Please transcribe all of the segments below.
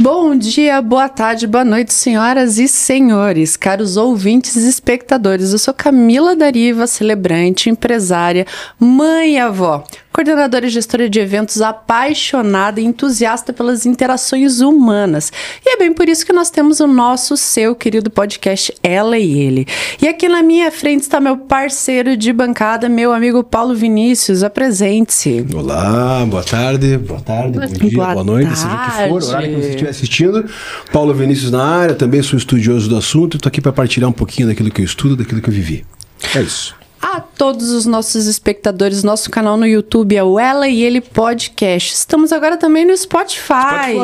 Bom dia, boa tarde, boa noite, senhoras e senhores, caros ouvintes e espectadores. Eu sou Camila Dariva, celebrante, empresária, mãe e avó, coordenadora e gestora de eventos, apaixonada e entusiasta pelas interações humanas. E é bem por isso que nós temos o nosso, seu querido podcast Ela e Ele. E aqui na minha frente está meu parceiro de bancada, meu amigo Paulo Vinícius. Apresente-se. Olá, boa tarde, bom dia, boa noite, seja o que for, o horário que você estiver assistindo. Paulo Vinícius na área, também sou estudioso do assunto e estou aqui para partilhar um pouquinho daquilo que eu estudo, daquilo que eu vivi. É isso. A todos os nossos espectadores, nosso canal no YouTube é o Ela e Ele Podcast. Estamos agora também no Spotify.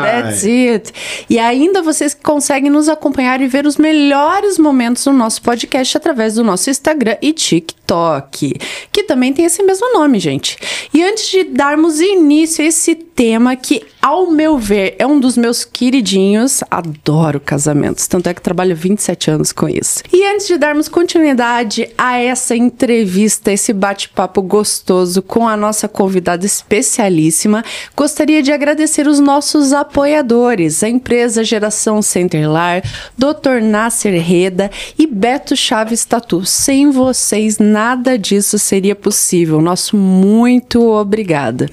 That's it. E ainda vocês conseguem nos acompanhar e ver os melhores momentos do nosso podcast através do nosso Instagram e TikTok, que também tem esse mesmo nome, gente. E antes de darmos início a esse tema que, ao meu ver, é um dos meus queridinhos, adoro casamentos, tanto é que trabalho 27 anos com isso. E antes de darmos continuidade a essa entrevista, esse bate-papo gostoso com a nossa convidada especialíssima, gostaria de agradecer os nossos apoiadores, a empresa Geração Centerlar, Dr. Nasser Reda e Beto Chaves Tatu. Sem vocês, nada disso seria possível. Nosso muito obrigada.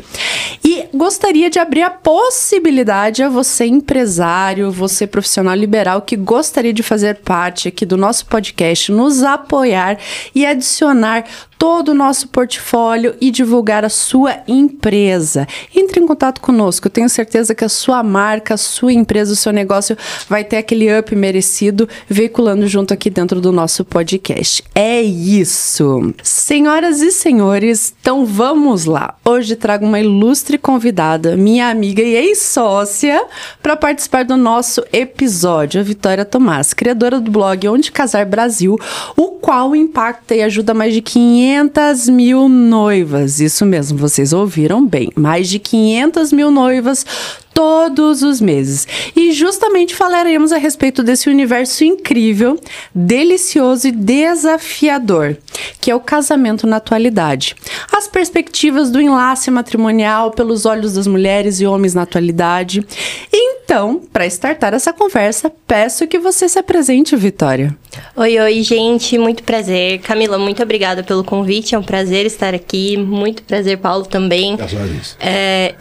E gostaria de abrir a possibilidade a você, empresário, você profissional liberal que gostaria de fazer parte aqui do nosso podcast, nos apoiar e adicionar todo o nosso portfólio e divulgar a sua empresa. Entre em contato conosco, eu tenho certeza que a sua marca, a sua empresa, o seu negócio vai ter aquele up merecido veiculando junto aqui dentro do nosso podcast. É isso! Senhoras e senhores, então vamos lá. Hoje trago uma ilustre convidada, minha amiga e ex-sócia, para participar do nosso episódio, a Vitória Tomás, criadora do blog Onde Casar Brasil, o qual impacta e ajuda mais de 500 mil noivas. Isso mesmo, vocês ouviram bem. Mais de 500 mil noivas todos os meses. E justamente falaremos a respeito desse universo incrível, delicioso e desafiador, que é o casamento na atualidade. As perspectivas do enlace matrimonial pelos olhos das mulheres e homens na atualidade. Então, para startar essa conversa, peço que você se apresente, Vitória. Oi, gente, muito prazer. Camila, muito obrigada pelo convite, é um prazer estar aqui. Muito prazer, Paulo, também.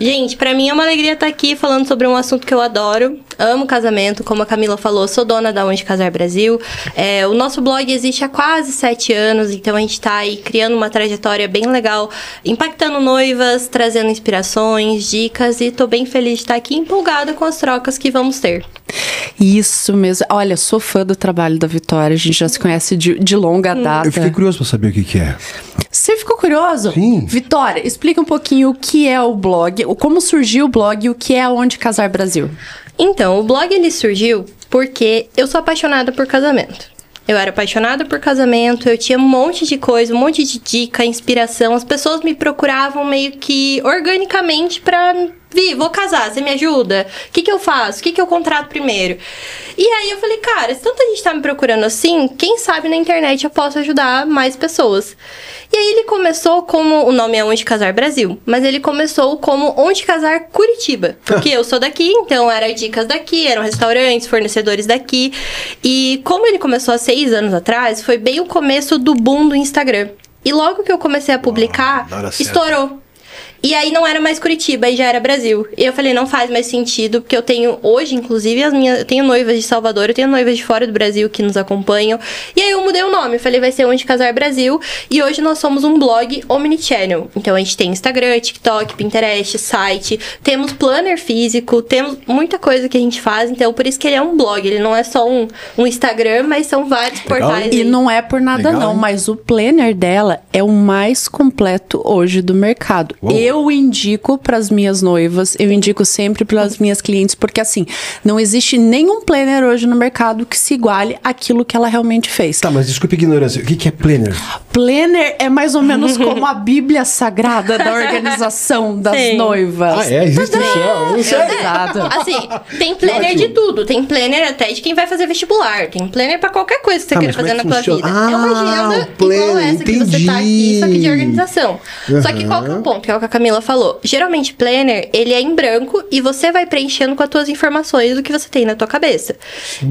Gente, para mim é uma alegria estar aqui falando sobre um assunto que eu adoro. Amo casamento, como a Camila falou, sou dona da Onde Casar Brasil. O nosso blog existe há quase 7 anos, então a gente está aí criando uma trajetória bem legal, impactando noivas, trazendo inspirações, dicas, e tô bem feliz de estar aqui, empolgada com as trocas que vamos ter. Isso mesmo. Olha, sou fã do trabalho da Vitória, a gente já se conhece de longa data. Eu fiquei curioso para saber o que é. Você ficou curioso? Sim. Vitória, explica um pouquinho o que é o blog, como surgiu o blog e o que é Onde Casar Brasil. Então, o blog ele surgiu porque eu sou apaixonada por casamento. Eu era apaixonada por casamento, eu tinha um monte de coisa, um monte de dica, inspiração. As pessoas me procuravam meio que organicamente pra... vou casar, você me ajuda? O que eu faço? O que eu contrato primeiro? E aí eu falei, cara, se tanta gente tá me procurando assim, quem sabe na internet eu posso ajudar mais pessoas. E aí ele começou como... O nome é Onde Casar Brasil, mas ele começou como Onde Casar Curitiba. Porque eu sou daqui, então eram dicas daqui, eram restaurantes, fornecedores daqui. E como ele começou há 6 anos atrás, foi bem o começo do boom do Instagram. E logo que eu comecei a publicar, estourou. E aí não era mais Curitiba, aí já era Brasil. E eu falei, não faz mais sentido, porque eu tenho hoje, inclusive, eu tenho noivas de Salvador, eu tenho noivas de fora do Brasil que nos acompanham. E aí eu mudei o nome, eu falei, vai ser Onde Casar Brasil. E hoje nós somos um blog omnichannel. Então a gente tem Instagram, TikTok, Pinterest, site, temos planner físico, temos muita coisa que a gente faz. Então por isso que ele é um blog, ele não é só um Instagram, mas são vários portais. E não é por nada não, mas o planner dela é o mais completo hoje do mercado. Eu indico para as minhas noivas, eu indico sempre para as minhas clientes, porque assim, não existe nenhum planner hoje no mercado que se iguale àquilo que ela realmente fez. Tá, mas desculpe a ignorância, o que é planner? Planner é mais ou menos como a Bíblia Sagrada da organização das noivas. Existe isso? Exato. Assim, tem planner de tudo, tem planner até de quem vai fazer vestibular, tem planner para qualquer coisa que você queira fazer na tua vida. É uma agenda igual essa que você tá aqui, só que de organização. Só que qual que é o ponto? Que é o que a Camila falou. Geralmente, planner, ele é em branco e você vai preenchendo com as tuas informações do que você tem na tua cabeça.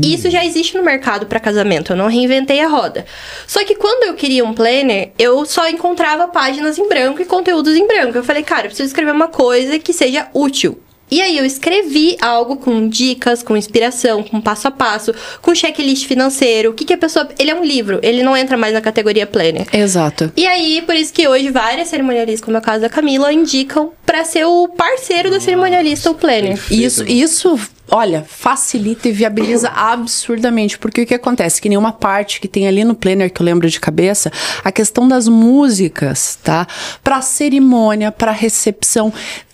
Isso já existe no mercado para casamento, eu não reinventei a roda. Só que quando eu queria um planner, eu só encontrava páginas em branco e conteúdos em branco. Eu falei, cara, eu preciso escrever uma coisa que seja útil. E aí eu escrevi algo com dicas, com inspiração, com passo a passo, com checklist financeiro. O que a pessoa... Ele é um livro, ele não entra mais na categoria planner. Exato. E aí, por isso que hoje várias cerimonialistas, como é o caso da Camila, indicam pra ser o parceiro da cerimonialista, o planner. Isso, olha, facilita e viabiliza absurdamente, porque o que acontece? Que nenhuma parte que tem ali no planner, que eu lembro de cabeça, a questão das músicas, tá? Pra cerimônia, pra recepção...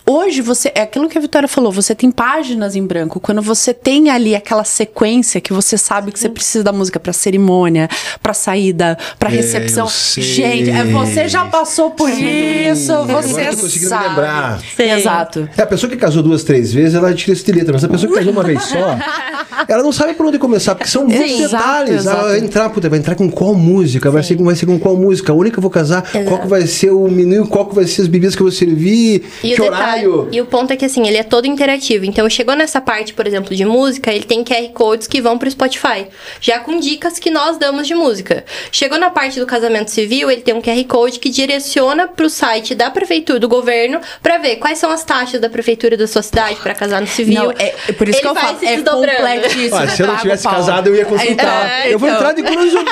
Hoje, é aquilo que a Vitória falou, você tem páginas em branco. Quando você tem ali aquela sequência que você sabe que você precisa da música pra cerimônia, pra saída, pra recepção. Gente, você já passou por isso, você tô conseguindo sabe. Me lembrar. Exato. A pessoa que casou 2, 3 vezes, ela tira esse de letra. Mas a pessoa que casou uma vez só, ela não sabe por onde começar, porque são muitos detalhes. Exato. Ela vai entrar com qual música? Vai ser com qual música? A única que eu vou casar? Qual que vai ser o menu? Qual que vai ser as bebidas que eu vou servir? Que horário? E o ponto é que, assim, ele é todo interativo. Então, chegou nessa parte, por exemplo, de música, ele tem QR Codes que vão pro Spotify, já com dicas que nós damos de música. Chegou na parte do casamento civil, ele tem um QR Code que direciona pro site da prefeitura, do governo, pra ver quais são as taxas da prefeitura da sua cidade pra casar no civil. Não, é por isso que eu falo, é completíssimo. Se eu não tivesse casado, eu ia consultar. Eu vou entrar de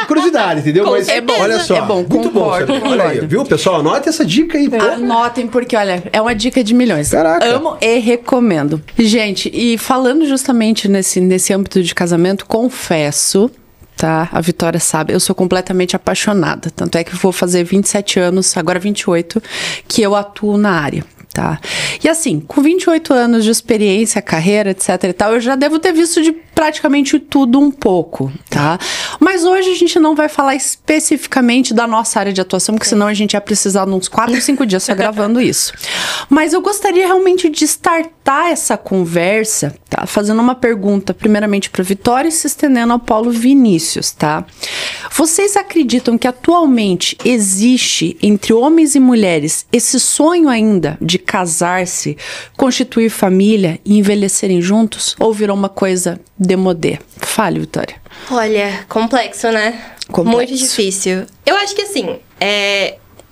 curiosidade, entendeu? Mas olha só, é bom, muito concordo, bom. Olha aí, viu, pessoal? Anote essa dica aí. Anotem, porque, olha, é uma dica de milhões. Caraca. Amo e recomendo. Gente, e falando justamente nesse âmbito de casamento, confesso, tá? A Vitória sabe, eu sou completamente apaixonada. Tanto é que eu vou fazer 27 anos, agora 28, que eu atuo na área. Tá? E assim, com 28 anos de experiência, carreira, etc e tal, eu já devo ter visto de praticamente tudo um pouco, tá? Mas hoje a gente não vai falar especificamente da nossa área de atuação, porque senão a gente ia precisar de uns 4, 5 dias só gravando isso. Mas eu gostaria realmente de startar essa conversa, tá? Fazendo uma pergunta, primeiramente para Vitória e se estendendo ao Paulo Vinícius, tá? Vocês acreditam que atualmente existe entre homens e mulheres esse sonho ainda de casar-se, constituir família e envelhecerem juntos? Ou virou uma coisa demodé? Fale, Vitória. Olha, complexo, né? Complexo. Muito difícil. Eu acho que assim,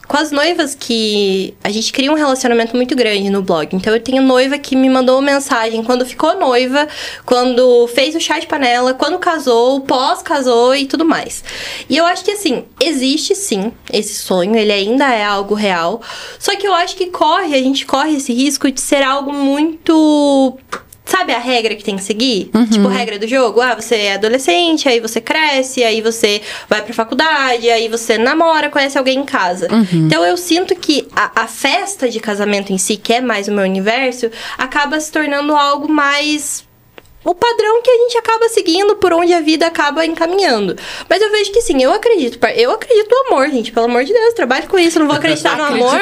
com as noivas que... A gente cria um relacionamento muito grande no blog. Então, eu tenho noiva que me mandou mensagem quando ficou noiva, quando fez o chá de panela, quando casou, pós-casou e tudo mais. E eu acho que, assim, existe sim esse sonho, ele ainda é algo real. Só que eu acho que a gente corre esse risco de ser algo muito... Sabe a regra que tem que seguir? Tipo, regra do jogo. Você é adolescente, aí você cresce, aí você vai pra faculdade, aí você namora, conhece alguém em casa. Então, eu sinto que a festa de casamento em si, que é mais o meu universo, acaba se tornando algo mais... o padrão que a gente acaba seguindo, por onde a vida acaba encaminhando. Mas eu vejo que sim, eu acredito no amor, gente. Pelo amor de Deus, trabalho com isso, não vou acreditar no amor.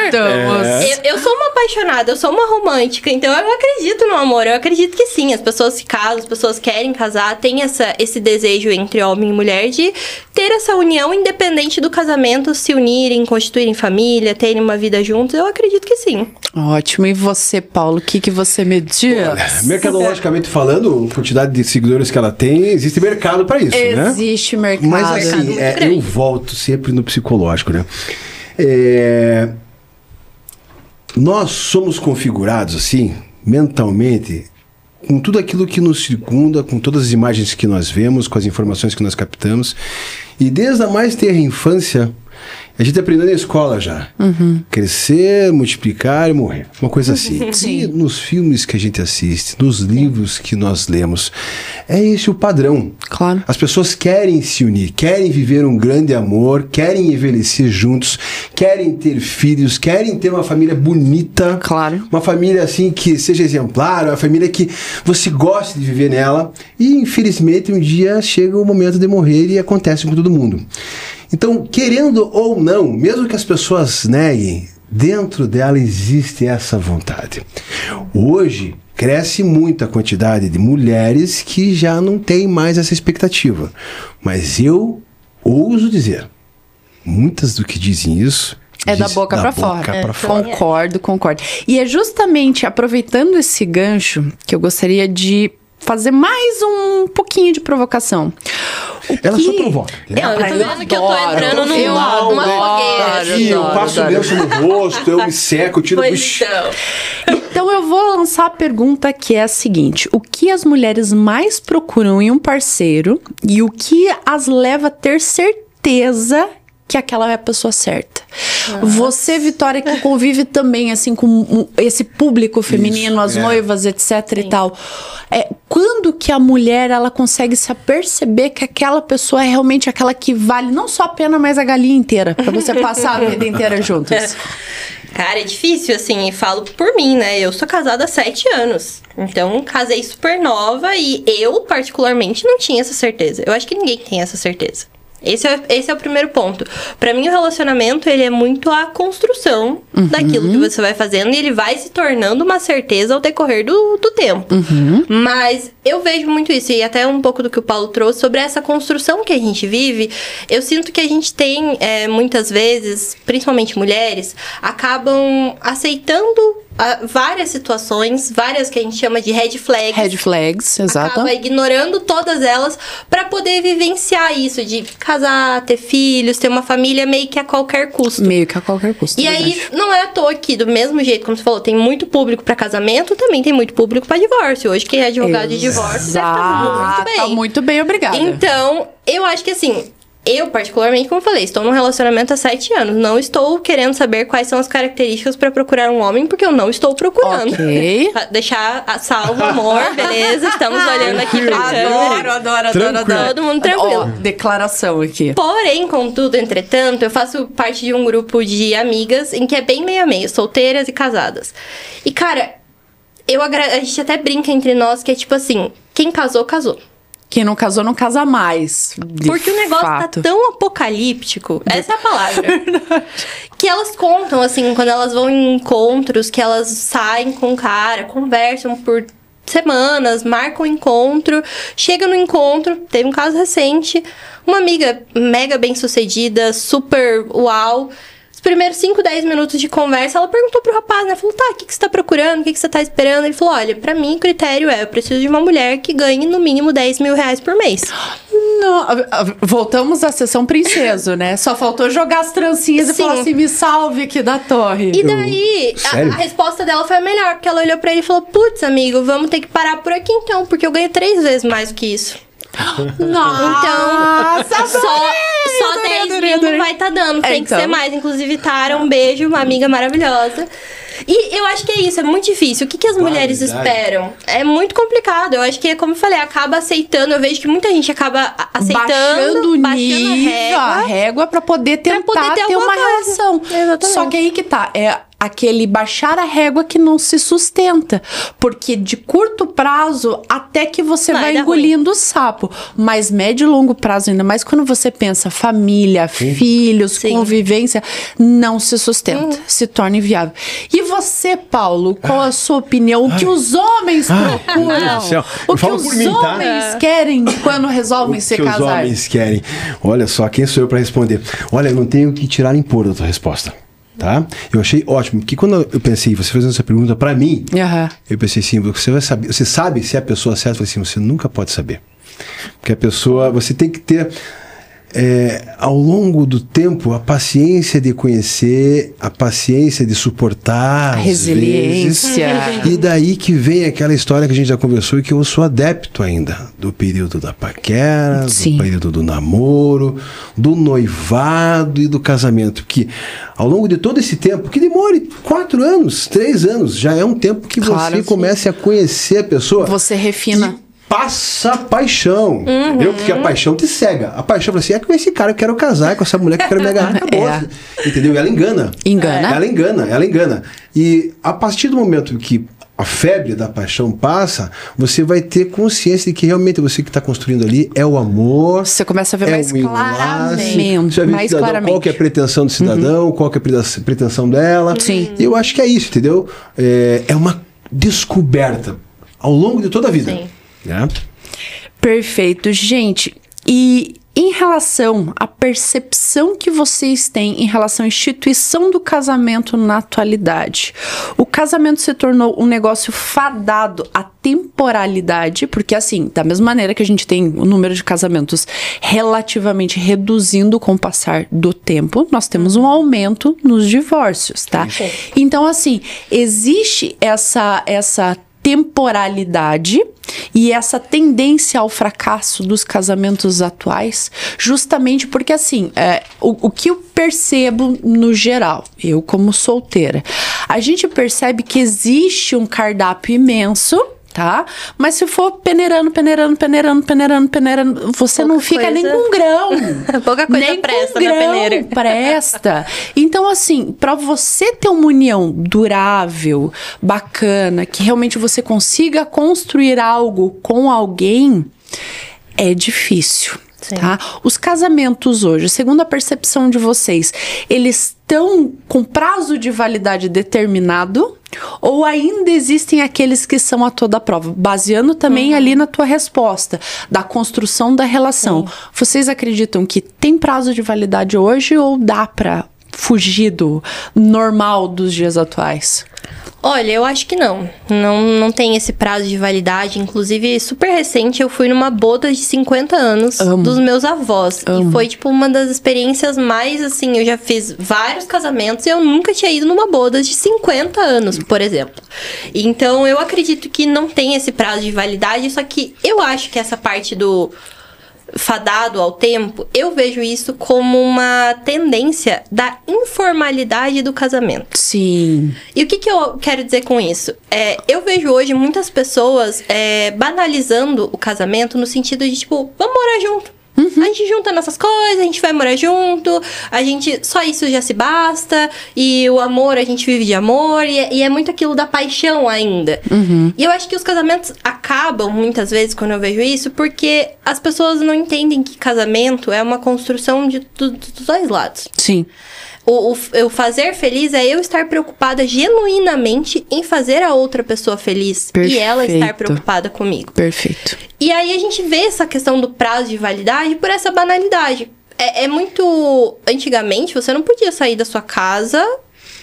Eu sou uma apaixonada, eu sou uma romântica, então eu acredito no amor. Eu acredito que sim, as pessoas se casam, as pessoas querem casar, tem esse desejo entre homem e mulher de ter essa união independente do casamento, se unirem, constituírem família, terem uma vida juntos. Eu acredito que sim. Ótimo. E você, Paulo, o que você me diz? Mercadologicamente falando, quantidade de seguidores que ela tem, existe mercado para isso, né? Existe mercado. Mas assim, eu volto sempre no psicológico, né? Nós somos configurados assim, mentalmente, com tudo aquilo que nos circunda, com todas as imagens que nós vemos, com as informações que nós captamos. E desde a mais tenra infância, a gente aprendeu na escola já. Crescer, multiplicar e morrer. Uma coisa assim. Sim. E nos filmes que a gente assiste, nos livros que nós lemos, é esse o padrão. Claro. As pessoas querem se unir, querem viver um grande amor, querem envelhecer juntos, querem ter filhos, querem ter uma família bonita. Claro. Uma família assim que seja exemplar, uma família que você goste de viver nela. E infelizmente um dia chega o momento de morrer e acontece com todo mundo. Então, querendo ou não, mesmo que as pessoas neguem, dentro dela existe essa vontade. Hoje, cresce muito a quantidade de mulheres que já não têm mais essa expectativa. Mas eu ouso dizer, muitas do que dizem isso É da boca pra fora. Concordo. E é justamente aproveitando esse gancho que eu gostaria de fazer mais um pouquinho de provocação. Ela só provoca. Eu tô vendo que eu tô entrando numa fogueira. Eu passo o lenço no rosto, eu me seco, eu tiro... Então eu vou lançar a pergunta que é a seguinte: o que as mulheres mais procuram em um parceiro e o que as leva a ter certeza que aquela é a pessoa certa? Nossa. Você, Vitória, que convive também assim com esse público feminino, as noivas, etc. e tal. Quando que a mulher ela consegue se aperceber que aquela pessoa é realmente aquela que vale não só a pena, mas a galinha inteira, pra você passar a vida inteira juntos? Cara, é difícil, assim, e falo por mim, né? Eu sou casada há 7 anos. Então, casei super nova e eu, particularmente, não tinha essa certeza. Eu acho que ninguém tem essa certeza. Esse é o primeiro ponto. Pra mim, o relacionamento, ele é muito a construção daquilo que você vai fazendo. E ele vai se tornando uma certeza ao decorrer do tempo. Mas eu vejo muito isso. E até um pouco do que o Paulo trouxe sobre essa construção que a gente vive. Eu sinto que a gente tem, muitas vezes, principalmente mulheres, acabam aceitando várias situações, várias que a gente chama de red flags. Red flags, exato. Acaba ignorando todas elas pra poder vivenciar isso de casar, ter filhos, ter uma família meio que a qualquer custo. E aí, não é à toa que, do mesmo jeito, como você falou, tem muito público pra casamento, também tem muito público pra divórcio. Hoje, quem é advogado de divórcio deve estar muito bem. Tá muito bem, obrigada. Então, eu acho que assim... Eu, particularmente, como eu falei, estou num relacionamento há 7 anos. Não estou querendo saber quais são as características para procurar um homem, porque eu não estou procurando. Ok. Deixar a salvo, amor, beleza? Estamos olhando aqui pra câmera. Adoro. Todo mundo tranquilo. Declaração aqui. Porém, contudo, entretanto, eu faço parte de um grupo de amigas em que é bem meio a meio, solteiras e casadas. E, cara, a gente até brinca entre nós que é tipo assim, quem casou, casou. Quem não casou, não casa mais. Porque o negócio tá tão apocalíptico. Essa é a palavra. Que elas contam, assim, quando elas vão em encontros, que elas saem com o cara, conversam por semanas, marcam um encontro. Chega no encontro, teve um caso recente. Uma amiga mega bem-sucedida, super uau. Os primeiros 5, 10 minutos de conversa, ela perguntou pro rapaz, né? Falou, tá, o que você tá procurando? O que você tá esperando? Ele falou, olha, pra mim o critério eu preciso de uma mulher que ganhe no mínimo 10 mil reais por mês. Não, voltamos à sessão princeso, né? Só faltou jogar as trancinhas e falar assim, me salve aqui da torre. E daí, a resposta dela foi a melhor, porque ela olhou pra ele e falou, putz, amigo, vamos ter que parar por aqui então, porque eu ganho 3 vezes mais do que isso. Nossa, então, só 10 mil não vai tá dando, tem que ser mais. Inclusive, Tara, um beijo, uma amiga maravilhosa. E eu acho que é isso, é muito difícil. O que as mulheres esperam? É muito complicado. Eu acho que, como eu falei, acaba aceitando. Eu vejo que muita gente acaba aceitando, baixando a régua pra poder tentar ter uma relação. Exatamente. Só que aí que tá, aquele baixar a régua que não se sustenta. Porque de curto prazo, até que você vai engolindo o sapo. Mas médio e longo prazo, ainda mais quando você pensa família, filhos, convivência, não se sustenta. Se torna inviável. E você, Paulo, qual a sua opinião? O que os homens procuram? O que os homens querem quando resolvem se casar? O que os homens querem? Olha só, quem sou eu para responder? Olha, eu não tenho que tirar nem pôr da tua resposta. Tá? Eu achei ótimo, porque quando eu pensei, você fazendo essa pergunta pra mim, eu pensei assim, você vai saber, você sabe se é a pessoa certa? Eu falei assim, você nunca pode saber. Porque a pessoa, você tem que ter, ao longo do tempo, a paciência de conhecer, a paciência de suportar, a resiliência. E daí que vem aquela história que a gente já conversou e que eu sou adepto ainda, do período da paquera, do período do namoro, do noivado e do casamento, que ao longo de todo esse tempo, que demore 4 anos, 3 anos, já é um tempo que você comece a conhecer a pessoa. Você refina. Passa a paixão, entendeu? Porque a paixão te cega. A paixão fala assim, é com esse cara que eu quero casar, com essa mulher que eu quero me agarrar, acabou. Entendeu? E ela engana. Ela engana. E a partir do momento que a febre da paixão passa, você vai ter consciência de que realmente você que está construindo ali é o amor. Você começa a ver mais claramente. Você vai ver qual que é a pretensão do cidadão, qual que é a pretensão dela. Sim. E eu acho que é isso, entendeu? É uma descoberta ao longo de toda a vida. Perfeito, gente. E em relação à percepção que vocês têm em relação à instituição do casamento na atualidade, o casamento se tornou um negócio fadado à temporalidade, porque assim, da mesma maneira que a gente tem o número de casamentos relativamente reduzindo com o passar do tempo, nós temos um aumento nos divórcios, tá? Então, assim, existe essa temporalidade e essa tendência ao fracasso dos casamentos atuais, justamente porque assim, o que eu percebo no geral, eu como solteira, a gente percebe que existe um cardápio imenso, tá? Mas se for peneirando, você não fica nem com grão. Pouca coisa nem presta na peneira. Presta. Então, assim, para você ter uma união durável, bacana, que realmente você consiga construir algo com alguém, é difícil. Tá? Os casamentos hoje, segundo a percepção de vocês, eles estão com prazo de validade determinado ou ainda existem aqueles que são a toda prova? Baseando também ali na tua resposta, da construção da relação. Vocês acreditam que tem prazo de validade hoje ou dá pra fugir do normal dos dias atuais? Olha, eu acho que não tem esse prazo de validade. Inclusive, super recente, eu fui numa boda de 50 anos dos meus avós. E foi, tipo, uma das experiências mais, assim, eu já fiz vários casamentos e eu nunca tinha ido numa boda de 50 anos, por exemplo. Então, eu acredito que não tem esse prazo de validade, só que eu acho que essa parte do fadado ao tempo, eu vejo isso como uma tendência da informalidade do casamento. Sim. E o que eu quero dizer com isso? Eu vejo hoje muitas pessoas banalizando o casamento no sentido de, tipo, vamos morar junto. A gente junta nossas coisas, a gente vai morar junto, só isso já se basta, e o amor, a gente vive de amor, e é muito aquilo da paixão ainda. E eu acho que os casamentos acabam, muitas vezes, quando eu vejo isso, porque as pessoas não entendem que casamento é uma construção dos dois lados. Sim. O fazer feliz é eu estar preocupada genuinamente em fazer a outra pessoa feliz. Perfeito. E ela estar preocupada comigo. Perfeito. E aí a gente vê essa questão do prazo de validade por essa banalidade. É muito... Antigamente, você não podia sair da sua casa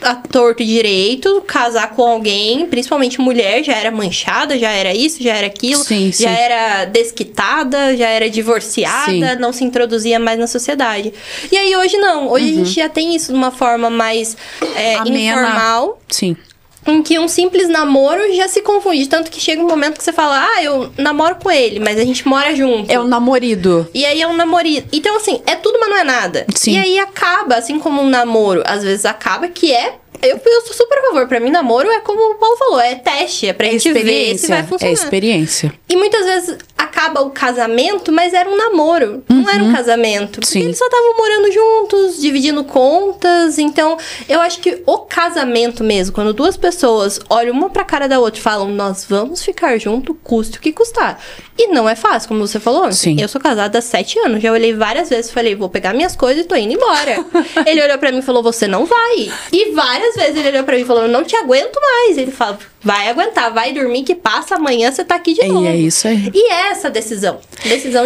a torto e direito, casar com alguém, principalmente mulher, já era manchada, já era isso, já era aquilo, já era desquitada, já era divorciada, não se introduzia mais na sociedade. E aí hoje não, hoje a gente já tem isso de uma forma mais informal. Sim. Em que um simples namoro já se confunde. Tanto que chega um momento que você fala, eu namoro com ele, mas a gente mora junto. É um namorido. E aí é um namorido. Então, assim, é tudo, mas não é nada. Sim. E aí acaba, assim como um namoro, às vezes acaba, que é... Eu sou super a favor. Pra mim, namoro é como o Paulo falou, é teste, é pra gente ver se vai funcionar. É experiência. E muitas vezes acaba o casamento, mas era um namoro. Não era um casamento. Porque eles só estavam morando juntos, dividindo contas. Então, eu acho que o casamento mesmo, quando duas pessoas olham uma pra cara da outra e falam, nós vamos ficar junto, custe o que custar. E não é fácil, como você falou. Sim. Eu sou casada há 7 anos. Já olhei várias vezes e falei, vou pegar minhas coisas e tô indo embora. Ele olhou pra mim e falou, você não vai. E várias vezes ele olhou pra mim e falou, eu não te aguento mais. Ele fala, vai aguentar, vai dormir que passa, amanhã você tá aqui de novo. E é isso aí. E é essa decisão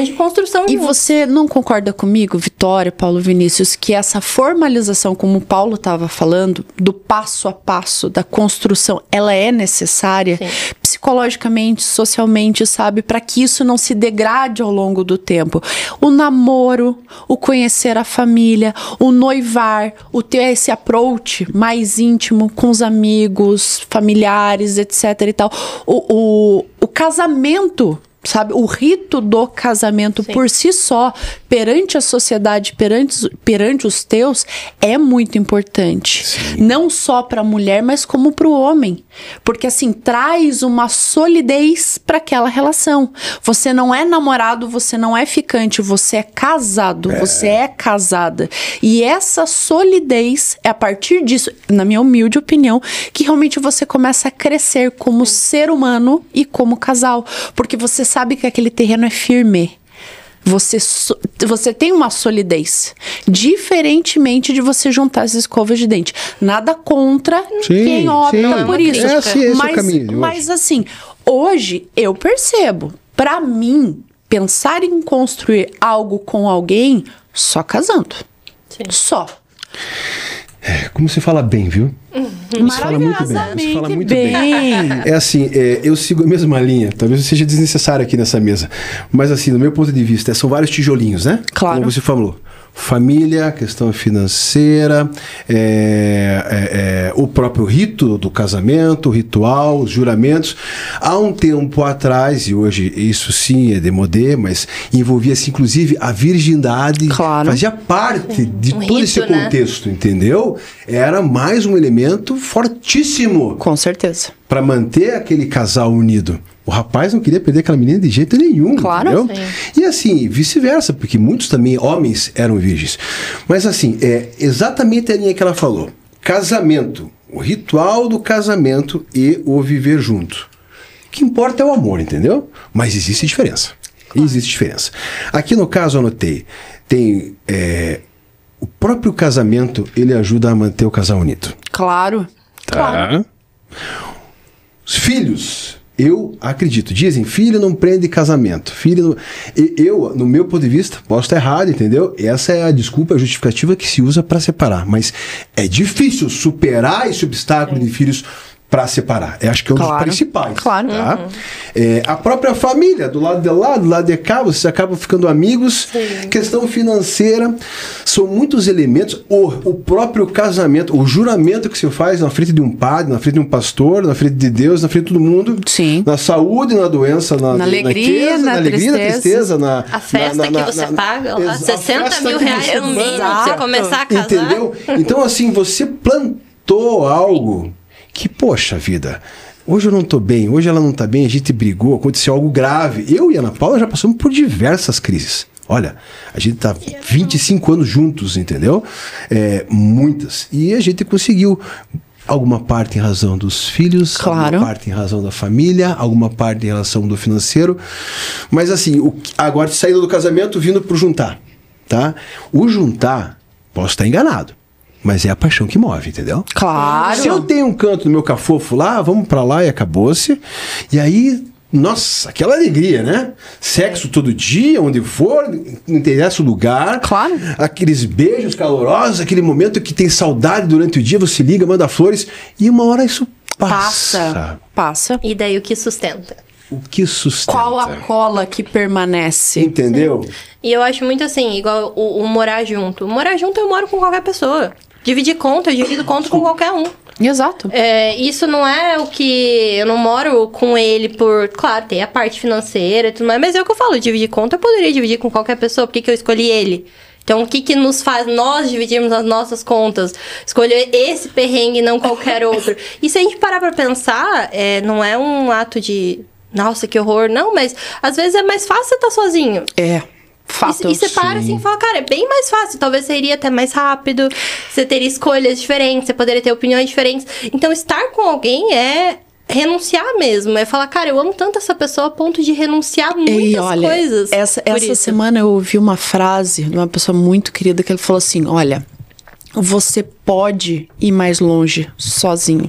de construção de E você não concorda comigo, Vitória, Paulo Vinícius, que essa formalização, como o Paulo estava falando, do passo a passo, da construção, ela é necessária? Sim. Psicologicamente, socialmente, sabe? Para que isso não se degrade ao longo do tempo. O namoro, o conhecer a família, o noivar, o ter esse approach mais íntimo com os amigos, familiares, etc e tal. O casamento, sabe? O rito do casamento por si só, perante a sociedade, perante os teus, é muito importante. Sim. Não só para a mulher, mas como para o homem. Porque assim, traz uma solidez para aquela relação. Você não é namorado, você não é ficante, você é casado, você é casada. E essa solidez, é a partir disso, na minha humilde opinião, que realmente você começa a crescer como ser humano e como casal. Porque você sabe que aquele terreno é firme. Você tem uma solidez. Diferentemente de você juntar as escovas de dente. Nada contra quem opta por isso. Esse é o caminho. Mas assim, hoje eu percebo. Pra mim, pensar em construir algo com alguém só casando. Sim. Só. Como você fala bem, viu? Você fala muito bem. Você fala muito bem. É assim, eu sigo a mesma linha. Talvez seja desnecessário aqui nessa mesa. Mas assim, no meu ponto de vista, são vários tijolinhos, né? Claro. Como você falou. Família, questão financeira, o próprio rito do casamento, o ritual, os juramentos. Há um tempo atrás, e hoje isso sim é demodé, mas envolvia-se inclusive a virgindade, fazia parte de todo esse contexto, entendeu? Era mais um elemento fortíssimo. Com certeza. Para manter aquele casal unido. O rapaz não queria perder aquela menina de jeito nenhum, entendeu? E assim, vice-versa, porque muitos também, homens, eram virgens. Mas assim, exatamente a linha que ela falou. Casamento, o ritual do casamento e o viver junto. O que importa é o amor, entendeu? Mas existe diferença. Existe diferença. Aqui no caso, eu anotei, tem o próprio casamento, ele ajuda a manter o casal unido. Claro. Tá. Claro. Os filhos... Eu acredito. Dizem, filho não prende casamento. Filho não... Eu, no meu ponto de vista, posso estar errado, entendeu? Essa é a desculpa, a justificativa que se usa para separar. Mas é difícil superar esse obstáculo de filhos para separar. Acho que é um dos principais. Claro. Tá? A própria família, do lado de lá, do lado de cá, vocês acabam ficando amigos. Sim. Questão financeira. São muitos elementos. O próprio casamento, o juramento que se faz na frente de um padre, na frente de um pastor, na frente de Deus, na frente de todo mundo. Sim. Na saúde, na doença, na alegria, na tristeza. A festa que você paga lá, 60 mil reais no mínimo pra você começar a casar. Entendeu? Então, assim, você plantou algo que, poxa vida, hoje eu não tô bem, hoje ela não tá bem, a gente brigou, aconteceu algo grave. Eu e a Ana Paula já passamos por diversas crises. Olha, a gente tá 25 anos juntos, entendeu? Muitas. E a gente conseguiu alguma parte em razão dos filhos, alguma parte em razão da família, alguma parte em relação do financeiro. Mas assim, agora saindo do casamento, vindo pro juntar, tá? O juntar, posso estar enganado. Mas é a paixão que move, entendeu? Claro. Se eu tenho um canto no meu cafofo lá, vamos pra lá e acabou-se. E aí, nossa, aquela alegria, né? Sexo todo dia, onde for, não interessa o lugar. Claro. Aqueles beijos calorosos, aquele momento que tem saudade durante o dia, você liga, manda flores. E uma hora isso passa. E daí o que sustenta? O que sustenta? Qual a cola que permanece? Entendeu? Sim. E eu acho muito assim, igual o morar junto. Morar junto eu moro com qualquer pessoa. Dividir conta, eu divido conta com qualquer um. Exato. Isso não é o que... Eu não moro com ele por... Claro, tem a parte financeira e tudo mais, mas é o que eu falo, dividir conta eu poderia dividir com qualquer pessoa. Por que eu escolhi ele? Então, o que nos faz nós dividirmos as nossas contas? Escolher esse perrengue e não qualquer outro. E se a gente parar pra pensar, não é um ato de... Nossa, que horror. Não, mas às vezes é mais fácil você estar sozinho. Fato. E você para assim e fala, cara, é bem mais fácil. Talvez você iria até mais rápido, você teria escolhas diferentes, você poderia ter opiniões diferentes. Então, estar com alguém é renunciar mesmo. É falar, cara, eu amo tanto essa pessoa a ponto de renunciar muitas coisas. Essa semana eu ouvi uma frase de uma pessoa muito querida que ele falou assim, olha, você pode ir mais longe sozinho.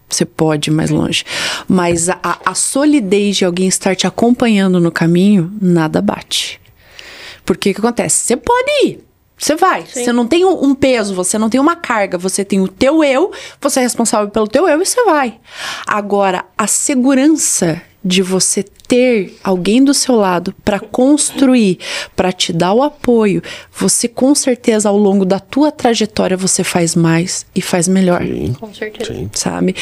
Você pode ir mais longe. Mas a solidez de alguém estar te acompanhando no caminho, nada bate. Porque o que acontece? Você pode ir. Você vai. Sim. Você não tem um peso, você não tem uma carga. Você tem o teu eu, você é responsável pelo teu eu e você vai. Agora, a segurança de você ter alguém do seu lado para construir, para te dar o apoio, você com certeza ao longo da tua trajetória você faz mais e faz melhor. Sim, com certeza. Sim. Sabe?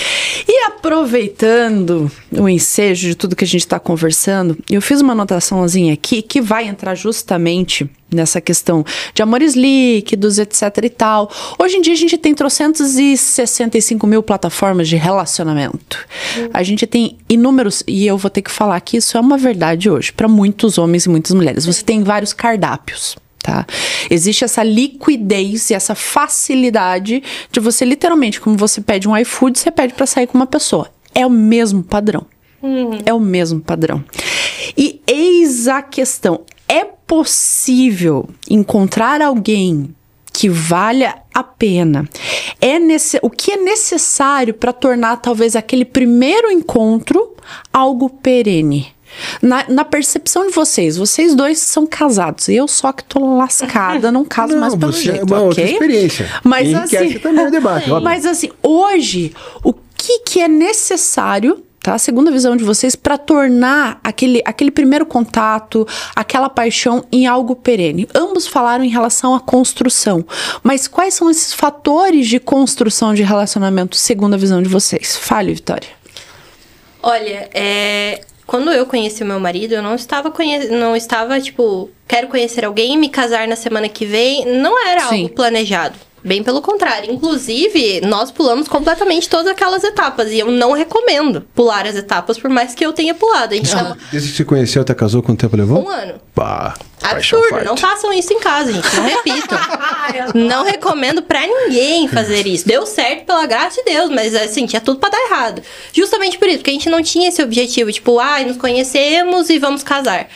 E aproveitando o ensejo de tudo que a gente está conversando, eu fiz uma anotaçãozinha aqui que vai entrar justamente nessa questão de amores líquidos, etc e tal. Hoje em dia a gente tem 365 mil plataformas de relacionamento. A gente tem inúmeros, e eu vou ter que falar que isso é uma verdade hoje, para muitos homens e muitas mulheres. Você tem vários cardápios, tá? Existe essa liquidez e essa facilidade de você, literalmente, como você pede um iFood, você pede para sair com uma pessoa. É o mesmo padrão. É o mesmo padrão. E eis a questão. É possível encontrar alguém que valha a pena? O que é necessário para tornar talvez aquele primeiro encontro algo perene? Na percepção de vocês dois são casados. Eu só que tô lascada, não caso mais pelo jeito, é uma outra experiência. Mas assim, também o debate, mas assim, hoje, o que é necessário, tá? Segundo a visão de vocês, para tornar aquele primeiro contato, aquela paixão em algo perene? Ambos falaram em relação à construção, mas quais são esses fatores de construção de relacionamento segundo a visão de vocês? Fale, Vitória. Olha, quando eu conheci o meu marido, eu não estava, tipo, quero conhecer alguém e me casar na semana que vem. Não era algo planejado. Bem pelo contrário. Inclusive, nós pulamos completamente todas aquelas etapas. E eu não recomendo pular as etapas, por mais que eu tenha pulado. A gente Desde que você conheceu até casou, quanto tempo levou? 1 ano. Pá, absurdo. Não façam isso em casa, gente. Não repitam. Não recomendo pra ninguém fazer isso. Deu certo pela graça de Deus, mas assim, tinha tudo pra dar errado. Justamente por isso, porque a gente não tinha esse objetivo, tipo, nos conhecemos e vamos casar.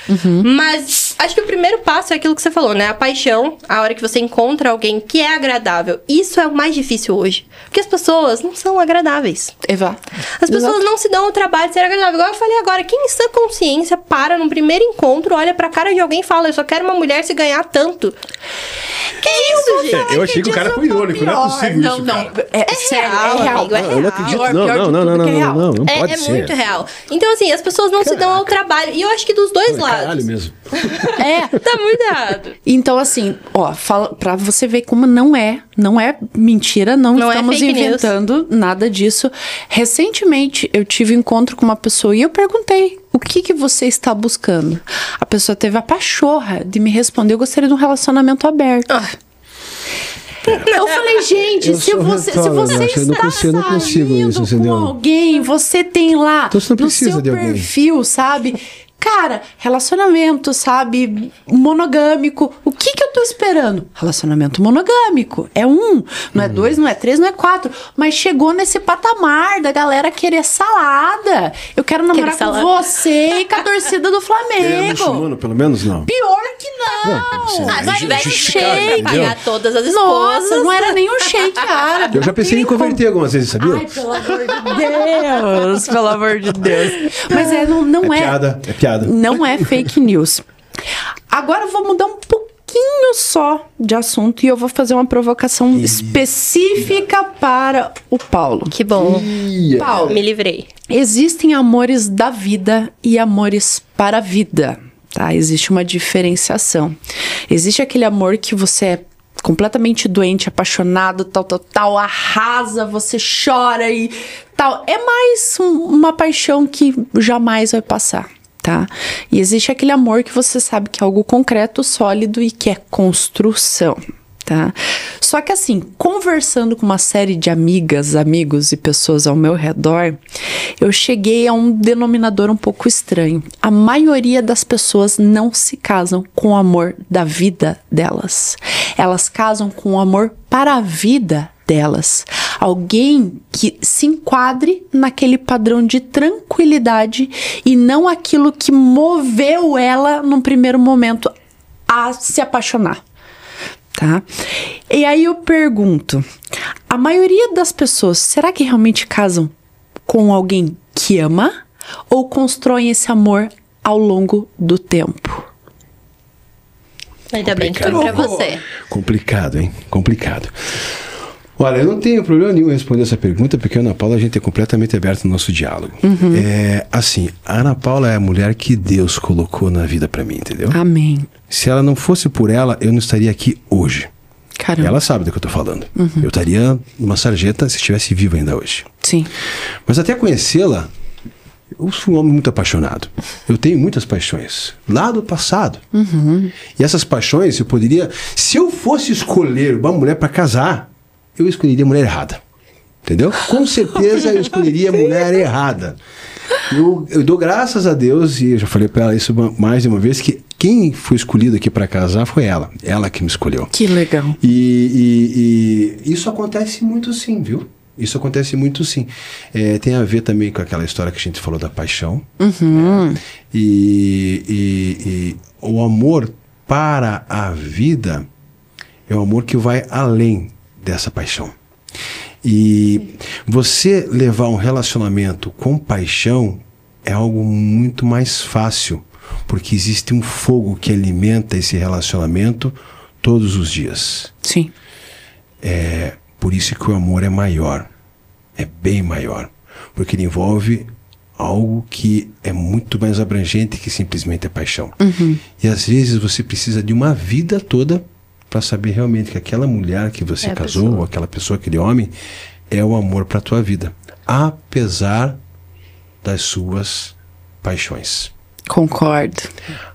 Mas acho que o primeiro passo é aquilo que você falou, né? A paixão, a hora que você encontra alguém que é agradável. Isso é o mais difícil hoje. Porque as pessoas não são agradáveis. Eva. As pessoas não se dão o trabalho de ser agradável. Igual eu falei agora, quem em sã consciência para num primeiro encontro, olha pra cara de alguém e fala, eu só quero uma mulher se ganhar tanto. Que isso, gente? Eu achei que o cara foi irônico, não é possível isso. Não, é sério, é real. Amigo, é real. Eu não acredito, não pode ser. É muito real. Então, assim, as pessoas não se dão ao trabalho. E eu acho que dos dois lados. Caralho mesmo. Tá muito errado. Então, assim, pra você ver como não é mentira, não estamos inventando nada disso. Recentemente, eu tive um encontro com uma pessoa e eu perguntei, o que você está buscando? A pessoa teve a pachorra de me responder, eu gostaria de um relacionamento aberto. Eu falei, gente, se você está saindo com alguém, você tem lá no seu perfil, sabe? Cara, relacionamento, sabe, monogâmico. O que eu tô esperando? Relacionamento monogâmico. É 1, não é 2, não é 3, não é 4. Mas chegou nesse patamar da galera querer salada. Eu quero namorar com você e com a torcida do Flamengo. Muçulmano, pelo menos, não. Pior que não. Vai invés de shake, pagar todas as esposas. Nossa, não era nem um shake árabe. Eu já pensei em converter algumas vezes, sabia? Ai, pelo amor de Deus. Pelo amor de Deus. Mas não é... É piada. Não é fake news. Agora eu vou mudar um pouquinho só de assunto e eu vou fazer uma provocação específica para o Paulo. Que bom. Paulo, me livrei. Existem amores da vida e amores para a vida, tá? Existe uma diferenciação. Existe aquele amor que você é completamente doente, apaixonado, tal, arrasa, você chora e tal. É mais uma paixão que jamais vai passar. Tá? E existe aquele amor que você sabe que é algo concreto, sólido e que é construção, tá? Só que assim, conversando com uma série de amigas, amigos e pessoas ao meu redor, eu cheguei a um denominador um pouco estranho. A maioria das pessoas não se casam com o amor da vida delas. Elas casam com o amor para a vida delas. Alguém que se enquadre naquele padrão de tranquilidade e não aquilo que moveu ela num primeiro momento a se apaixonar, tá? E aí eu pergunto, a maioria das pessoas, será que realmente casam com alguém que ama ou constroem esse amor ao longo do tempo? Ainda bem que foi pra você. Complicado, hein? Complicado. Olha, eu não tenho problema nenhum em responder essa pergunta, porque a Ana Paula, a gente é completamente aberto no nosso diálogo. Assim, a Ana Paula é a mulher que Deus colocou na vida pra mim, entendeu? Amém. Se ela não fosse por ela, eu não estaria aqui hoje. Caramba. Ela sabe do que eu tô falando. Eu estaria numa sarjeta se estivesse viva ainda hoje. Sim. Mas até conhecê-la, eu sou um homem muito apaixonado. Eu tenho muitas paixões lá do passado. E essas paixões, eu poderia... Se eu fosse escolher uma mulher pra casar, eu escolheria a mulher errada. Entendeu? Com certeza eu escolheria a mulher errada. Eu dou graças a Deus, e eu já falei pra ela isso mais de uma vez, que quem foi escolhido aqui pra casar foi ela. Ela que me escolheu. Que legal. E isso acontece muito sim, viu? Isso acontece muito sim. Tem a ver também com aquela história que a gente falou da paixão. E o amor para a vida é um amor que vai além dessa paixão. E você levar um relacionamento com paixão é algo muito mais fácil, porque existe um fogo que alimenta esse relacionamento todos os dias. Sim. Por isso que o amor é maior, é bem maior, porque ele envolve algo que é muito mais abrangente que simplesmente a paixão. E às vezes você precisa de uma vida toda para saber realmente que aquela mulher que você casou, ou aquela pessoa, aquele homem, é o amor para a tua vida, apesar das suas paixões. Concordo.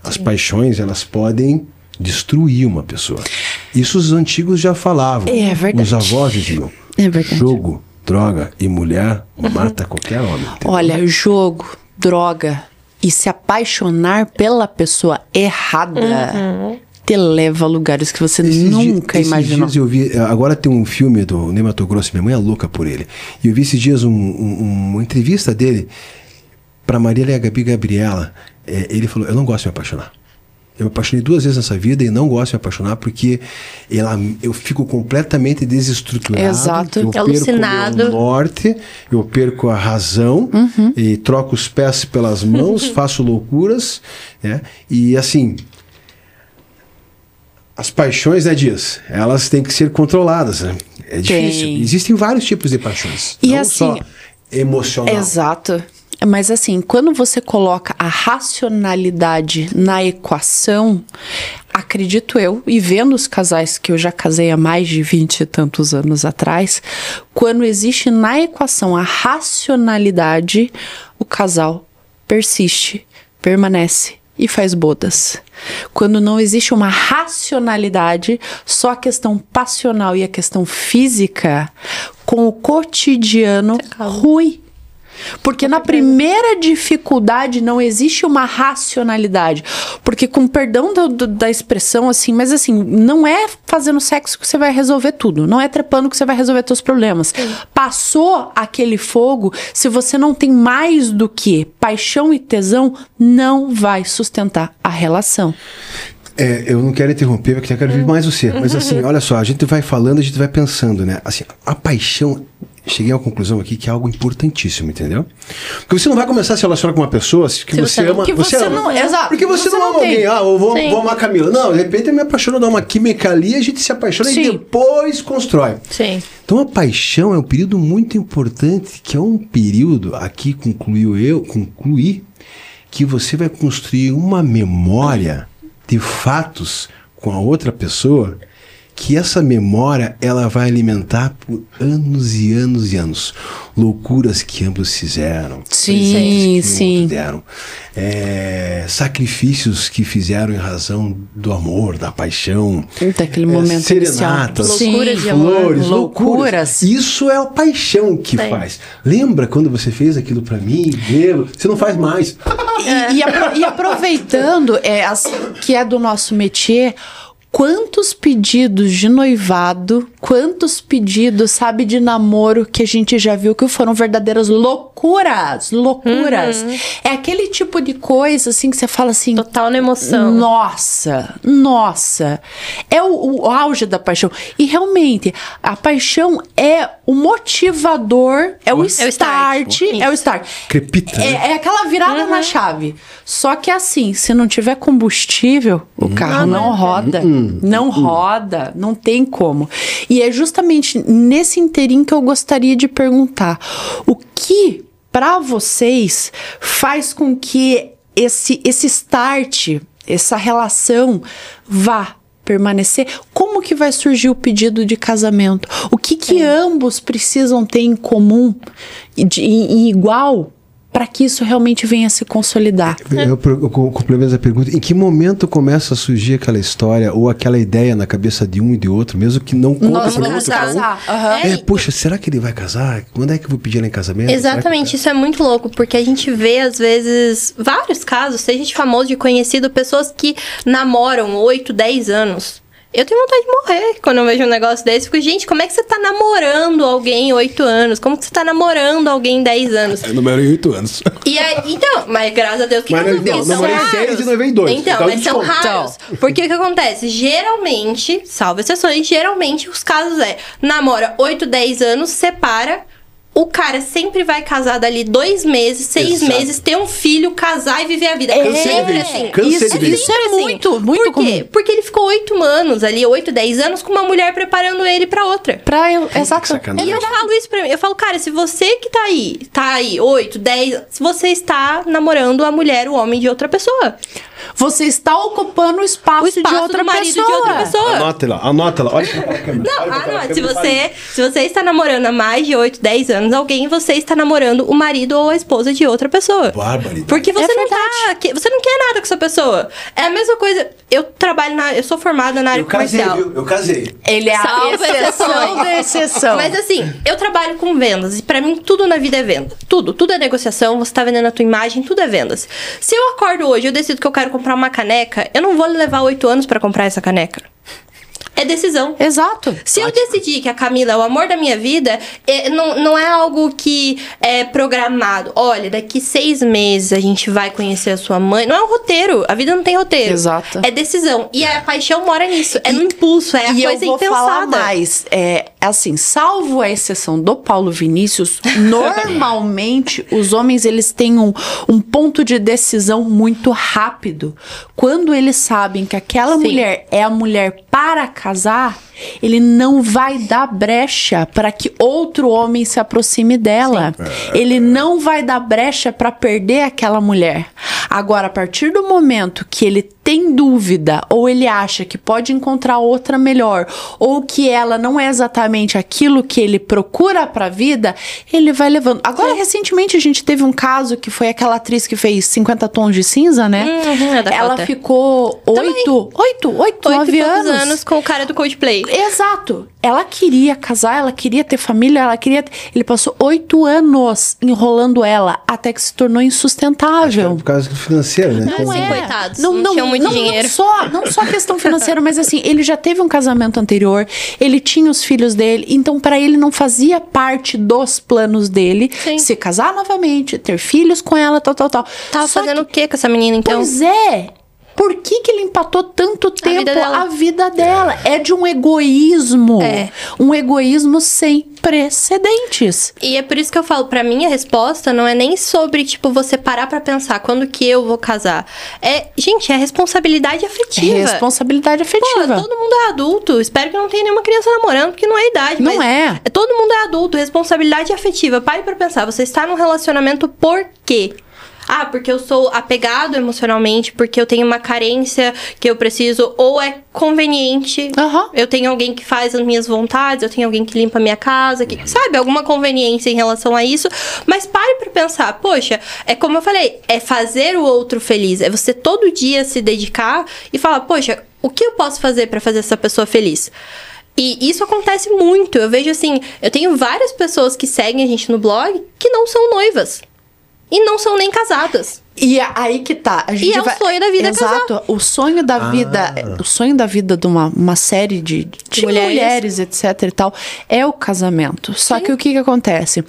As paixões, elas podem destruir uma pessoa. Isso os antigos já falavam. É verdade. Os avós diziam. É verdade. Jogo, droga e mulher mata qualquer homem. Entendeu? Olha, jogo, droga e se apaixonar pela pessoa errada te leva a lugares que você nunca imaginou. Esses dias eu vi, agora tem um filme do Ney Matogrosso, minha mãe é louca por ele. E eu vi esses dias uma entrevista dele para Marília e a Gabi Gabriela. Ele falou, eu não gosto de me apaixonar. Eu me apaixonei 2 vezes nessa vida e não gosto de me apaixonar porque eu fico completamente desestruturado. Exato. Eu Alucinado. perco o meu norte, eu perco a razão e troco os pés pelas mãos, faço loucuras. Né? E assim, as paixões, né, Dias? Elas têm que ser controladas. Né? É difícil. Existem vários tipos de paixões. E não assim, só emocional. Exato. Mas assim, quando você coloca a racionalidade na equação, acredito eu, e vendo os casais que eu já casei há mais de 20 e tantos anos atrás, quando existe na equação a racionalidade, o casal persiste, permanece e faz bodas. Quando não existe uma racionalidade, só a questão passional e a questão física, com o cotidiano ruim. Porque na primeira dificuldade não existe uma racionalidade. Porque, com perdão da expressão, assim, mas assim, não é fazendo sexo que você vai resolver tudo. Não é trepando que você vai resolver seus problemas. Sim. Passou aquele fogo, se você não tem mais do que paixão e tesão, não vai sustentar a relação. Eu não quero interromper, porque eu quero ouvir mais você. Mas assim, olha só, a gente vai falando, a gente vai pensando, né? Assim, a paixão... Cheguei à conclusão aqui que é algo importantíssimo, entendeu? Porque você não vai começar a se relacionar com uma pessoa que você ama. Que você ama. Não, exato. Porque você não ama alguém. Eu vou amar a Camila. Não, de repente eu me apaixono, dá uma química ali, a gente se apaixona e depois constrói. Sim. Então a paixão é um período muito importante, que é um período, aqui concluí, que você vai construir uma memória de fatos com a outra pessoa, que essa memória ela vai alimentar por anos e anos e anos. Loucuras que ambos fizeram. Sim, sim. Deram, sacrifícios que fizeram em razão do amor, da paixão. Daquele momento serenatas, loucuras de amor. Flores, loucuras. Isso é a paixão que faz. Lembra quando você fez aquilo pra mim? Você não faz mais. E aproveitando, que é do nosso métier... Quantos pedidos de noivado, quantos pedidos, sabe, de namoro que a gente já viu que foram verdadeiras loucuras. É aquele tipo de coisa, assim, que você fala assim... Total na emoção. Nossa. É o auge da paixão. E realmente, a paixão é o motivador, é o start. Crepita, né? É aquela virada na chave. Só que assim, se não tiver combustível, o carro não roda. Não roda, não tem como. E é justamente nesse inteirinho que eu gostaria de perguntar. O que, para vocês, faz com que esse start, essa relação vá permanecer? Como que vai surgir o pedido de casamento? O que ambos precisam ter em comum, em igual, para que isso realmente venha a se consolidar? Eu complemento a pergunta. Em que momento começa a surgir aquela história ou aquela ideia na cabeça de um e de outro, mesmo que não conta para o outro? Poxa, será que ele vai casar? Quando é que eu vou pedir ela em casamento? Exatamente, isso é muito louco, porque a gente vê, às vezes, vários casos, seja de famoso, de conhecido, pessoas que namoram 8, 10 anos. Eu tenho vontade de morrer quando eu vejo um negócio desse. Porque, gente, como é que você tá namorando alguém 8 anos? Como que você tá namorando alguém 10 anos? Eu namorei 8 anos. E aí, então, mas graças a Deus que não namorei 6 e noivei 2. Então, mas são raros. Porque o que acontece? Geralmente, salvo exceções, geralmente os casos namora 8, 10 anos, separa, o cara sempre vai casar dali 2 meses, 6 meses, ter um filho, casar e viver a vida. Sempre assim. Isso é muito, muito Por quê? comum. Porque ele ficou 8 anos ali, 8, 10 anos com uma mulher preparando ele pra outra. Exato. E eu falo isso pra mim. Eu falo, cara, se você que tá aí 8, 10, se você está namorando a mulher, o homem de outra pessoa. Você está ocupando o espaço de outra do marido pessoa. de outra pessoa. Anota lá. Olha pra câmera. Não. Se você está namorando há mais de 8, 10 anos alguém, você está namorando o marido ou a esposa de outra pessoa. Barbaridade. Porque você você não quer nada com essa pessoa. É a mesma coisa. Eu sou formada na área comercial. Eu casei. Ele é a exceção da exceção. Mas assim, eu trabalho com vendas e pra mim tudo na vida é venda. Tudo é negociação, você tá vendendo a tua imagem, tudo é vendas. Se eu acordo hoje, eu decido que eu quero comprar uma caneca, eu não vou levar 8 anos pra comprar essa caneca. É decisão. Exato. Se eu decidir que a Camila é o amor da minha vida, não é algo que é programado. Olha, daqui 6 meses a gente vai conhecer a sua mãe. Não é um roteiro. A vida não tem roteiro. Exato. É decisão. E a paixão mora nisso. É no impulso, é a coisa impensada. E eu vou falar mais. Assim, salvo a exceção do Paulo Vinícius, normalmente os homens eles têm um ponto de decisão muito rápido. Quando eles sabem que aquela mulher é a mulher para casar, ele não vai dar brecha para que outro homem se aproxime dela. Ele não vai dar brecha para perder aquela mulher. Agora, a partir do momento que ele tem dúvida, ou ele acha que pode encontrar outra melhor, ou que ela não é exatamente aquilo que ele procura para a vida, ele vai levando. Agora, recentemente, a gente teve um caso que foi aquela atriz que fez 50 Tons de Cinza, né? Ela ficou 9 anos com o cara do Coldplay. Exato. Ela queria casar, ela queria ter família, ele passou 8 anos enrolando ela, até que se tornou insustentável. Por causa do financeiro, né? Não é. Coitados, não tinham muito dinheiro. Não só questão financeira, mas assim, ele já teve um casamento anterior, ele tinha os filhos dele, então pra ele não fazia parte dos planos dele se casar novamente, ter filhos com ela, tal. Tava fazendo o que com essa menina, então? Pois é. Por que ele empatou tanto tempo a vida dela? É de um egoísmo. Um egoísmo sem precedentes. E é por isso que eu falo, pra mim a resposta não é nem sobre, tipo, você parar pra pensar quando que eu vou casar. Gente, é responsabilidade afetiva. Responsabilidade afetiva. Pô, todo mundo é adulto. Espero que não tenha nenhuma criança namorando, porque não é idade. Não mas todo mundo é adulto. Responsabilidade afetiva. Pare pra pensar, você está num relacionamento por quê? Porque eu sou apegado emocionalmente, porque eu tenho uma carência que eu preciso, ou é conveniente. Eu tenho alguém que faz as minhas vontades, eu tenho alguém que limpa a minha casa, sabe? Alguma conveniência em relação a isso. Mas pare pra pensar, poxa, é como eu falei, é fazer o outro feliz. É você todo dia se dedicar e falar, poxa, o que eu posso fazer pra fazer essa pessoa feliz? E isso acontece muito. Eu vejo assim, eu tenho várias pessoas que seguem a gente no blog que não são noivas. E não são nem casadas. E aí que tá. A gente o sonho da vida Exato. Casar. O sonho da vida. O sonho da vida de uma série de mulheres, etc e tal, é o casamento. Só que o que acontece?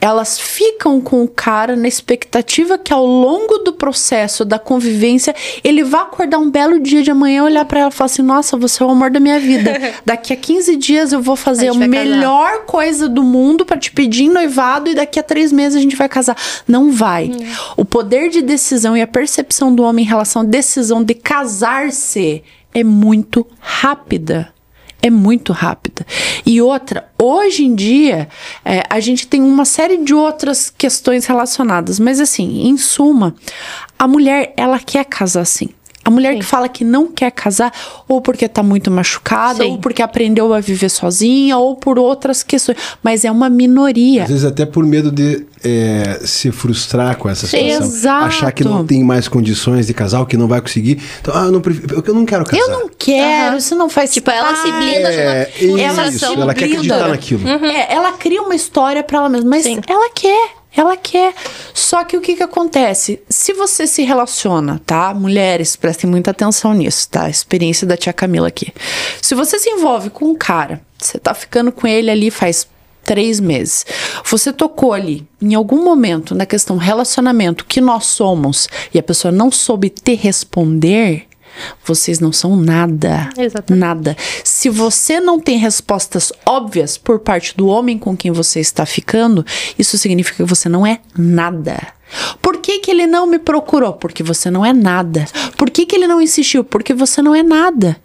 Elas ficam com o cara na expectativa que ao longo do processo da convivência, ele vá acordar um belo dia de amanhã, olhar pra ela e falar assim, nossa, você é o amor da minha vida. Daqui a 15 dias eu vou fazer a melhor coisa do mundo pra te pedir em noivado e daqui a 3 meses a gente vai casar. Não vai. O poder de decisão e a percepção do homem em relação à decisão de casar-se é muito rápida. É muito rápida. E outra, hoje em dia, a gente tem uma série de outras questões relacionadas. Mas assim, em suma, a mulher, ela quer casar sim. A mulher que fala que não quer casar, ou porque tá muito machucada, ou porque aprendeu a viver sozinha, ou por outras questões. Mas é uma minoria. Às vezes até por medo de se frustrar com essa situação. Exato. Achar que não tem mais condições de casar, ou que não vai conseguir. Então, eu não quero casar. Eu não quero, isso não faz tipo, ela se blinda ela quer acreditar naquilo. Ela cria uma história pra ela mesma, mas ela quer. Ela quer. Só que o que acontece? Se você se relaciona, tá? Mulheres, prestem muita atenção nisso, tá? A experiência da tia Camila aqui. Se você se envolve com um cara, você tá ficando com ele ali faz 3 meses. Você tocou ali, em algum momento, na questão relacionamento, que nós somos, e a pessoa não soube te responder, vocês não são nada. Exatamente. Nada. Se você não tem respostas óbvias por parte do homem com quem você está ficando, isso significa que você não é nada. Por que que ele não me procurou? Porque você não é nada. Por que que ele não insistiu? Porque você não é nada.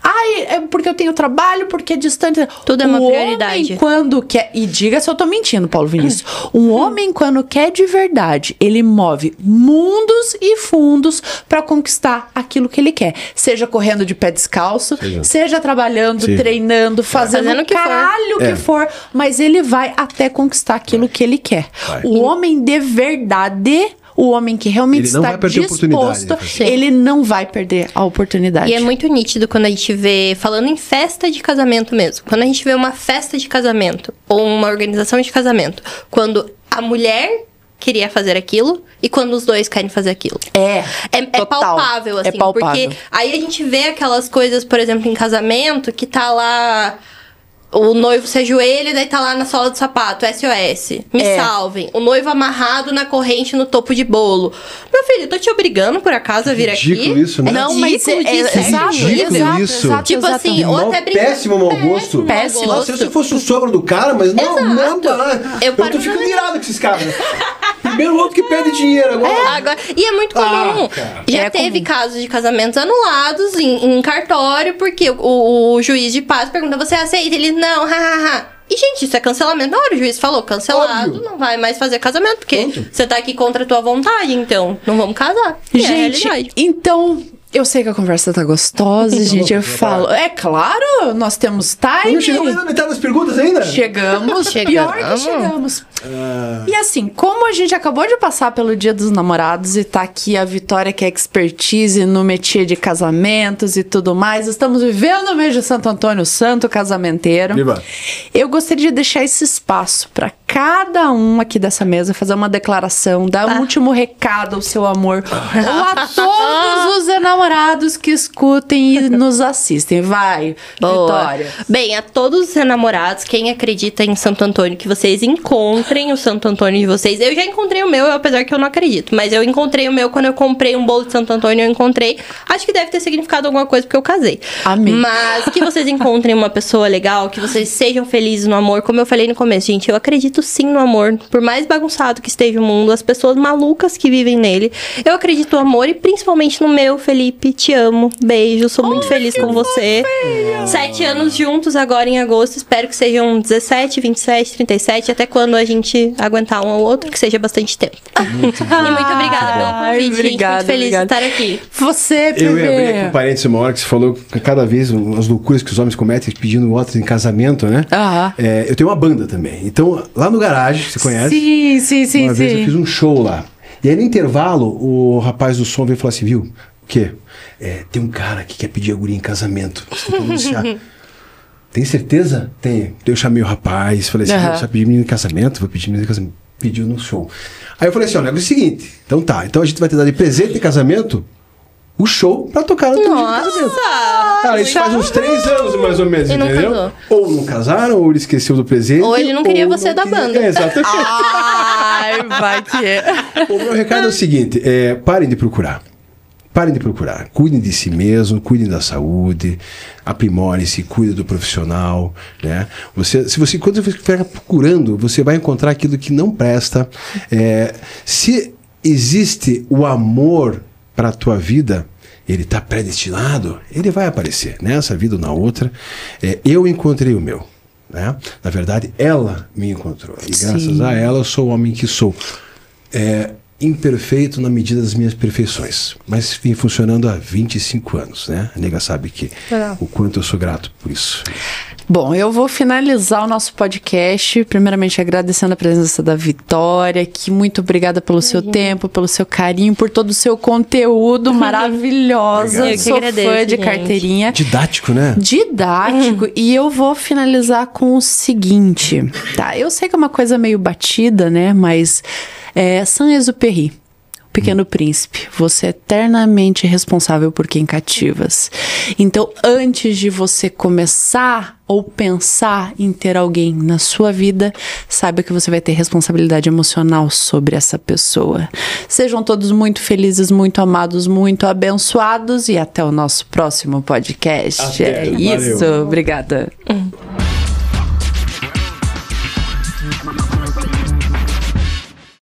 Ai, é porque eu tenho trabalho, porque é distante. Tudo é uma prioridade. Homem, quando quer, e diga se eu tô mentindo, Paulo Vinícius. Um homem, quando quer de verdade, ele move mundos e fundos pra conquistar aquilo que ele quer. Seja correndo de pé descalço, seja trabalhando, treinando, fazendo o caralho que for, mas ele vai até conquistar aquilo que ele quer. O homem de verdade, o homem que realmente está disposto, ele não vai perder a oportunidade. E é muito nítido quando a gente vê, falando em festa de casamento mesmo, quando a gente vê uma festa de casamento ou uma organização de casamento, quando a mulher queria fazer aquilo e quando os dois querem fazer aquilo. É palpável, assim. É palpável. Porque aí a gente vê aquelas coisas, por exemplo, em casamento, que tá lá... O noivo se ajoelha e daí tá lá na sola do sapato, SOS. Me salvem. O noivo amarrado na corrente no topo de bolo. Meu filho, eu tô te obrigando por acaso a vir aqui? Ridículo isso, né? Não, mas ridículo isso. Tipo assim, ou até péssimo mau gosto. Péssimo. Nossa, se eu fosse o sogro do cara, mas não. Eu tô ficando irado com esses caras. Primeiro o outro que perde dinheiro agora. E é muito comum. Já teve casos de casamentos anulados em cartório, porque o juiz de paz pergunta, você aceita? Ele, não, hahaha. E, gente, isso é cancelamento. Na hora o juiz falou, cancelado, óbvio. Não vai mais fazer casamento, porque você tá aqui contra a tua vontade, então não vamos casar. Gente, então... Eu sei que a conversa tá gostosa, gente. Eu falo. É claro, nós temos time. Não chegamos na metade das perguntas ainda? Chegamos. Pior que chegamos. E assim, como a gente acabou de passar pelo Dia dos Namorados e tá aqui a Vitória, que é expertise no métier de casamentos e tudo mais, estamos vivendo o mês de Santo Antônio, santo casamenteiro. Viva. Eu gostaria de deixar esse espaço para cada um aqui dessa mesa fazer uma declaração, dar um último recado ao seu amor ou a todos os enamorados que escutem e nos assistem. Vai, Vitória. Bem, a todos os enamorados, quem acredita em Santo Antônio, que vocês encontrem o Santo Antônio de vocês. Eu já encontrei o meu, apesar que eu não acredito, mas eu encontrei o meu quando eu comprei um bolo de Santo Antônio, eu encontrei. Acho que deve ter significado alguma coisa porque eu casei. Amém. Mas que vocês encontrem uma pessoa legal, que vocês sejam felizes no amor. Como eu falei no começo, gente, eu acredito sim no amor. Por mais bagunçado que esteja o mundo, as pessoas malucas que vivem nele, eu acredito no amor e principalmente no meu, Felipe. Te amo. Beijo. Sou muito feliz com você. 7 anos juntos agora em agosto. Espero que sejam 17, 27, 37. Até quando a gente aguentar um ao outro, que seja bastante tempo. E muito obrigada pelo convite, gente. Muito feliz de estar aqui. Você, Eu ia abrir aqui um parênteses uma hora que você falou que cada vez as loucuras que os homens cometem pedindo outros em casamento, né? Eu tenho uma banda também. Então, lá no garagem, você conhece? Sim. Uma vez eu fiz um show lá. E aí no intervalo, o rapaz do som veio e falou assim, viu? O quê? Tem um cara que quer pedir a guria em casamento. Você tem que anunciar. Tem certeza? Tem. Eu chamei o rapaz, falei assim, você vai pedir menino em casamento? Vou pedir menino em casamento. Pediu no show. Aí eu falei assim, olha, é o seguinte. Então tá, então a gente vai te dar de presente de casamento o show pra tocar no teu dia de casamento. Cara, isso faz uns 3 anos mais ou menos, entendeu? Casou. Ou não casaram, ou ele esqueceu do presente. Ou ele não queria você da banda. Exatamente. Ai, vai que é. O meu recado é o seguinte, parem de procurar. Parem de procurar. Cuidem de si mesmo, cuidem da saúde, aprimorem-se, cuidem do profissional, né? Quando você estiver procurando, você vai encontrar aquilo que não presta. Se existe o amor para a tua vida, ele está predestinado, ele vai aparecer nessa vida ou na outra. Eu encontrei o meu, né? Na verdade, ela me encontrou. E graças a ela eu sou o homem que sou. Imperfeito na medida das minhas perfeições, mas vim funcionando há 25 anos, né? A nega sabe o quanto eu sou grato por isso. Bom, eu vou finalizar o nosso podcast, primeiramente agradecendo a presença da Vitória, que muito obrigada pelo seu tempo, pelo seu carinho, por todo o seu conteúdo maravilhosa. Sou fã de carteirinha. Didático, né? Didático. E eu vou finalizar com o seguinte, tá? Eu sei que é uma coisa meio batida, né? Mas Saint-Exupéry. O Pequeno Príncipe, você é eternamente responsável por quem cativas. Então, antes de você começar ou pensar em ter alguém na sua vida, saiba que você vai ter responsabilidade emocional sobre essa pessoa. Sejam todos muito felizes, muito amados, muito abençoados e até o nosso próximo podcast. Até, valeu. Isso, obrigada.